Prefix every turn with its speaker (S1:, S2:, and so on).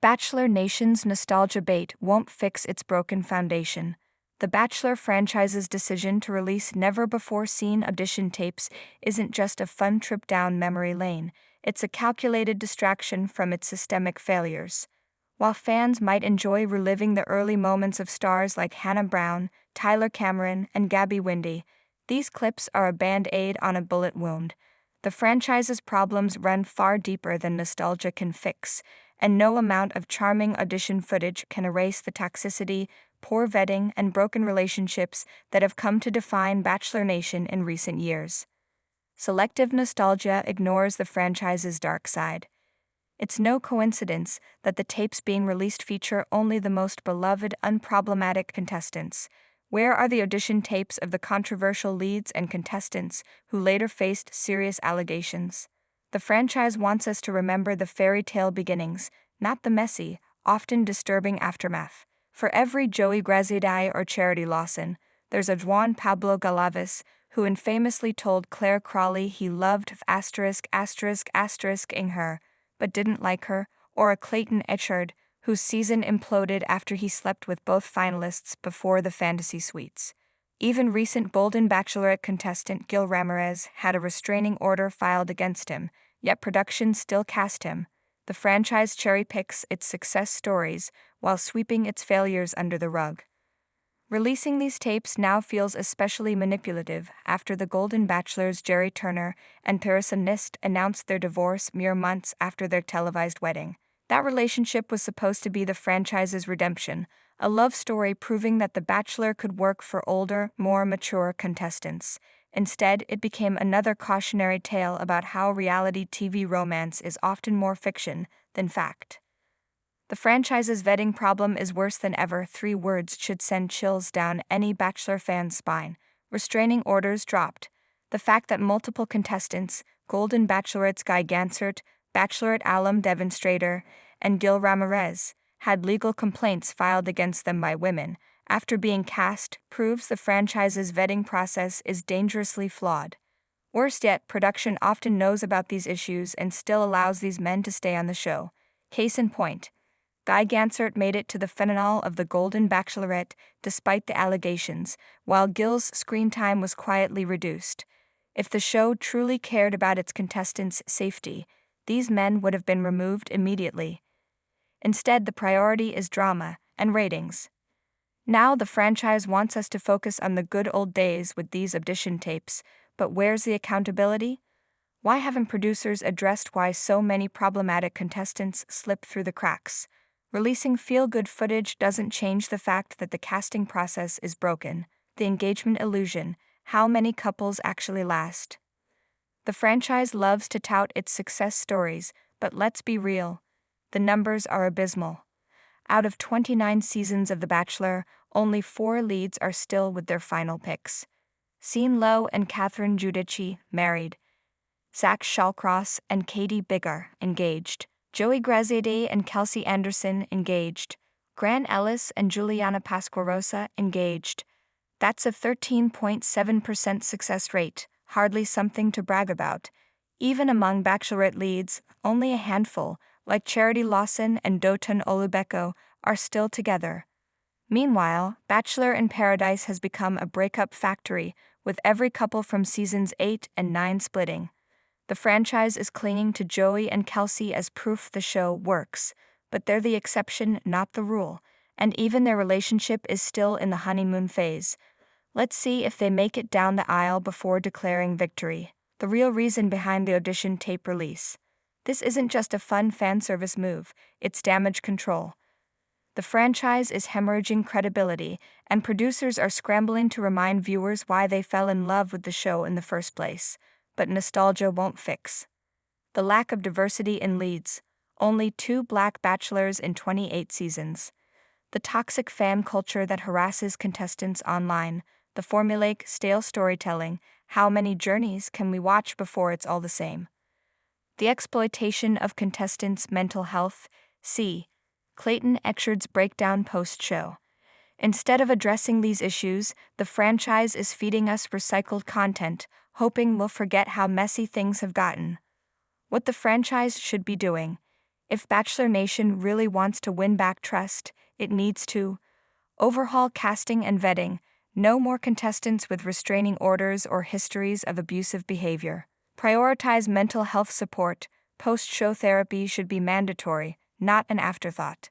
S1: Bachelor Nation's nostalgia bait won't fix its broken foundation. The Bachelor franchise's decision to release never-before-seen audition tapes isn't just a fun trip down memory lane, it's a calculated distraction from its systemic failures. While fans might enjoy reliving the early moments of stars like Hannah Brown, Tyler Cameron, and Gabby Windey, these clips are a band-aid on a bullet wound. The franchise's problems run far deeper than nostalgia can fix, and no amount of charming audition footage can erase the toxicity, poor vetting, and broken relationships that have come to define Bachelor Nation in recent years. Selective nostalgia ignores the franchise's dark side. It's no coincidence that the tapes being released feature only the most beloved, unproblematic contestants. Where are the audition tapes of the controversial leads and contestants who later faced serious allegations? The franchise wants us to remember the fairy tale beginnings, not the messy, often disturbing aftermath. For every Joey Graziadei or Charity Lawson, there's a Juan Pablo Galavis who infamously told Claire Crawley he loved *****ing her, but didn't like her, or a Clayton Echard whose season imploded after he slept with both finalists before the fantasy suites. Even recent Golden Bachelorette contestant Gil Ramirez had a restraining order filed against him, yet production still cast him. The franchise cherry-picks its success stories while sweeping its failures under the rug. Releasing these tapes now feels especially manipulative after the Golden Bachelors Jerry Turner and Theresa Nist announced their divorce mere months after their televised wedding. That relationship was supposed to be the franchise's redemption, a love story proving that The Bachelor could work for older, more mature contestants. Instead, it became another cautionary tale about how reality TV romance is often more fiction than fact. The franchise's vetting problem is worse than ever. 3 words should send chills down any Bachelor fan's spine. Restraining orders dropped. The fact that multiple contestants, Golden Bachelorette's Guy Gansert, Bachelorette alum Devin Strader, and Gil Ramirez, had legal complaints filed against them by women after being cast proves the franchise's vetting process is dangerously flawed. Worse yet, production often knows about these issues and still allows these men to stay on the show. Case in point, Guy Gansert made it to the finale of The Golden Bachelorette despite the allegations, while Gil's screen time was quietly reduced. If the show truly cared about its contestants' safety, these men would have been removed immediately. Instead, the priority is drama and ratings. Now the franchise wants us to focus on the good old days with these audition tapes, but where's the accountability? Why haven't producers addressed why so many problematic contestants slip through the cracks? Releasing feel-good footage doesn't change the fact that the casting process is broken, the engagement illusion, how many couples actually last. The franchise loves to tout its success stories, but let's be real. The numbers are abysmal. Out of 29 seasons of The Bachelor, only 4 leads are still with their final picks. Sean Lowe and Catherine Giudice, married. Zach Shallcross and Katie Biggar, engaged. Joey Graziadei and Kelsey Anderson, engaged. Grant Ellis and Juliana Pasquarosa, engaged. That's a 13.7% success rate, hardly something to brag about. Even among Bachelorette leads, only a handful, like Charity Lawson and Dotun Olubeko, are still together. Meanwhile, Bachelor in Paradise has become a breakup factory, with every couple from seasons 8 and 9 splitting. The franchise is clinging to Joey and Kelsey as proof the show works, but they're the exception, not the rule, and even their relationship is still in the honeymoon phase. Let's see if they make it down the aisle before declaring victory. The real reason behind the audition tape release. This isn't just a fun fan service move, it's damage control. The franchise is hemorrhaging credibility, and producers are scrambling to remind viewers why they fell in love with the show in the first place. But nostalgia won't fix. The lack of diversity in leads, only 2 black bachelors in 28 seasons. The toxic fan culture that harasses contestants online, the formulaic, stale storytelling, how many journeys can we watch before it's all the same? The exploitation of contestants' mental health, see Clayton Echard's breakdown post-show. Instead of addressing these issues, the franchise is feeding us recycled content, hoping we'll forget how messy things have gotten. What the franchise should be doing, If Bachelor Nation really wants to win back trust, it needs to overhaul casting and vetting, no more contestants with restraining orders or histories of abusive behavior. Prioritize mental health support, post-show therapy should be mandatory, not an afterthought.